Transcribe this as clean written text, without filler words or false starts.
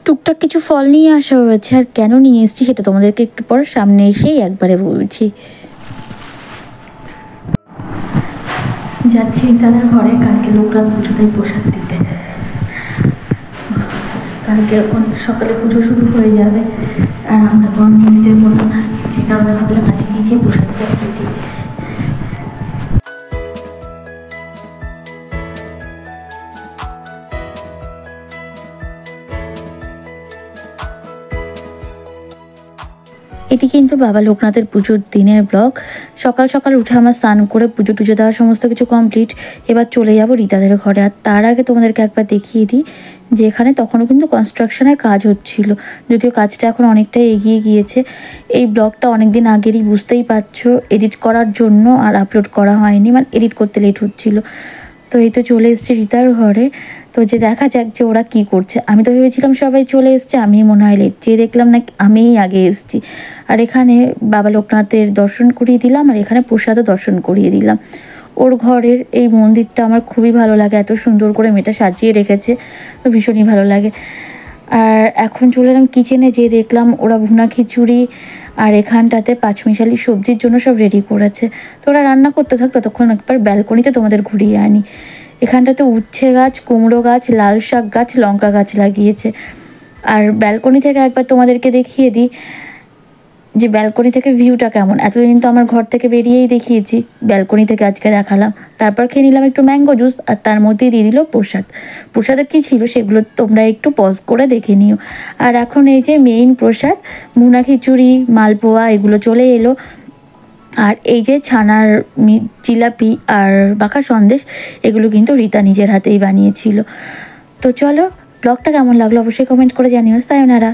টুকটাক কিছু ফল নিয়ে আসা হয়েছে, আর কেন নিয়ে এসেছি সেটা তোমাদেরকে একটু পর সামনে এসেই একবারে বলছি। যাচ্ছি তাদের ঘরে, কালকে লোকনাথ পুজোটাই প্রসাদ দিতে। কালকে সকালে পুজো শুরু হয়ে যাবে, আর আমরা তো নিতে বলবো না, যে কারণে ভাবলাম আজকে গিয়ে প্রসাদটা একটু দিই। এটি কিন্তু বাবা লোকনাথের পুজোর দিনের ব্লগ। সকাল সকাল উঠে আমার স্নান করে পুজো টুজো দেওয়া সমস্ত কিছু কমপ্লিট। এবার চলে যাব রীতাদের ঘরে। আর তার আগে তোমাদেরকে একবার দেখিয়ে দিই যে এখানে তখনও কিন্তু কনস্ট্রাকশনের কাজ হচ্ছিল, যদিও কাজটা এখন অনেকটাই এগিয়ে গিয়েছে। এই ব্লগটা অনেক দিন আগেরই, বুঝতেই পারছো, এডিট করার জন্য আর আপলোড করা হয়নি, মানে এডিট করতে লেট হচ্ছিলো। তো এই তো চলে এসছে রীতার ঘরে। তো যে দেখা যাক যে ওরা কি করছে। আমি তো ভেবেছিলাম সবাই চলে এসছে, আমি মনে হয় লেট, যে দেখলাম না আমিই আগে এসছি। আর এখানে বাবা লোকনাথের দর্শন করিয়ে দিলাম, আর এখানে প্রসাদও দর্শন করিয়ে দিলাম। ওর ঘরের এই মন্দিরটা আমার খুবই ভালো লাগে, এত সুন্দর করে মেয়েটা সাজিয়ে রেখেছে, তো ভীষণই ভালো লাগে। আর এখন চলে এলাম কিচেনে, যেয়ে দেখলাম ওরা ভুনা খিচুড়ি আর এখানটাতে পাঁচমিশালি সবজির জন্য সব রেডি করেছে। তো ওরা রান্না করতে থাক, ততক্ষণ একবার ব্যালকনিতে তোমাদের ঘুরিয়ে আনি। এখানটাতে উচ্ছে গাছ, কুমড়ো গাছ, লাল শাক গাছ, লঙ্কা গাছ লাগিয়েছে। আর ব্যালকনি থেকে একবার তোমাদেরকে দেখিয়ে দিই যে ব্যালকনি থেকে ভিউটা কেমন। এতদিন তো আমার ঘর থেকে বেরিয়েই দেখিয়েছি, ব্যালকনি থেকে আজকে দেখালাম। তারপর খেয়ে নিলাম একটু ম্যাঙ্গো জুস, আর তার মধ্যেই দিয়ে দিল প্রসাদ। প্রসাদে কী ছিল সেগুলো তোমরা একটু পজ করে দেখে নিও। আর এখন এই যে মেইন প্রসাদ, ভুনা খিচুড়ি, মালপোয়া, এগুলো চলে এলো। আর এই যে ছানার জিলাপি আর বাঁকা সন্দেশ, এগুলো কিন্তু রীতা নিজের হাতেই বানিয়েছিল। তো চলো, ব্লগটা কেমন লাগলো অবশ্যই কমেন্ট করে জানিও। সায়োনারা।